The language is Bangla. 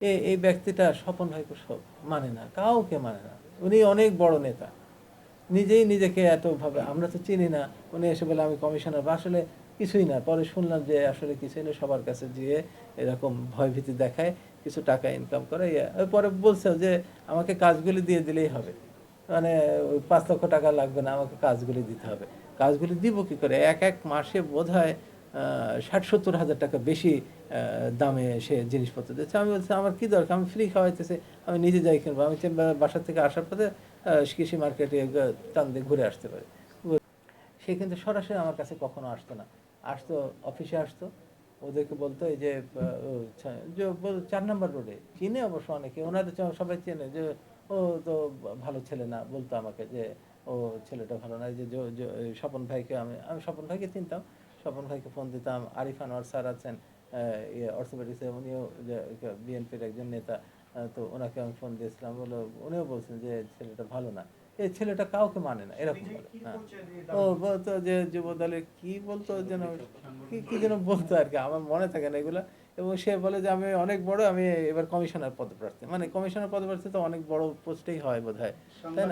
এই ব্যক্তিটা স্বপন ভাইকে মানে না, কাউকে মানে না। উনি অনেক বড় নেতা, নিজেই নিজেকে এতভাবে, আমরা তো চিনি না। উনি এসে বলে আমি কমিশনার, বা আসলে কিছুই না। পরে শুনলাম যে আসলে কিছুই না, সবার কাছে যেয়ে এরকম ভয়ভীতি দেখায়, কিছু টাকা ইনকাম করে। পরে বলছে যে আমাকে কাজগুলি দিয়ে দিলেই হবে, মানে ওই 5 লক্ষ টাকা লাগবে না, আমাকে কাজগুলি দিতে হবে। কাজগুলি দিব কি করে? এক এক মাসে বোধ হয় 60-70 হাজার টাকা বেশি দামে সে জিনিসপত্র দিচ্ছে। আমি বলছি আমার কি দরকার, আমি ফ্রি খাওয়াইতেছে, আমি নিজে যাই কিনবো। আমি বাসা থেকে আসার পথে কৃষি মার্কেটে টান দিয়ে ঘুরে আসতে পারি। সে কিন্তু সরাসরি আমার কাছে কখনো আসতো না। আসতো, অফিসে আসতো, ওদেরকে বলতো এই যে 4 নম্বর রোডে, চিনে অবশ্য অনেকে, ওনাদের সবাই চেনে যে ও তো ভালো ছেলে না, বলতো আমাকে যে ও ছেলেটা ভালো না। এই যে এই স্বপন ভাইকে, আমি স্বপন ভাইকে চিনতাম। স্বপন ভাইকে ফোন দিতাম। আরিফ আনোয়ার স্যার আছেন অর্থোপেডিক্সে, উনিও বিএনপির একজন নেতা। তো ওনাকে আমি ফোন দিয়েছিলাম, উনিও বলছেন যে ছেলেটা ভালো না, এই ছেলেটা কাউকে মানে না, এরকম বলে। হ্যাঁ, ও বলতো যে যুব দলে কি বলতো যেন, কি কি যেন বলতো আর কি, আমার মনে থাকে না এগুলো। এবং সে বলে যে আমি অনেক বড়, আমি এবার কমিশনার পদপ্রার্থী, মানে কমিশনার পদপ্রার্থী তো অনেক বড় পোস্টেই হয় বোধ হয়, তাই না?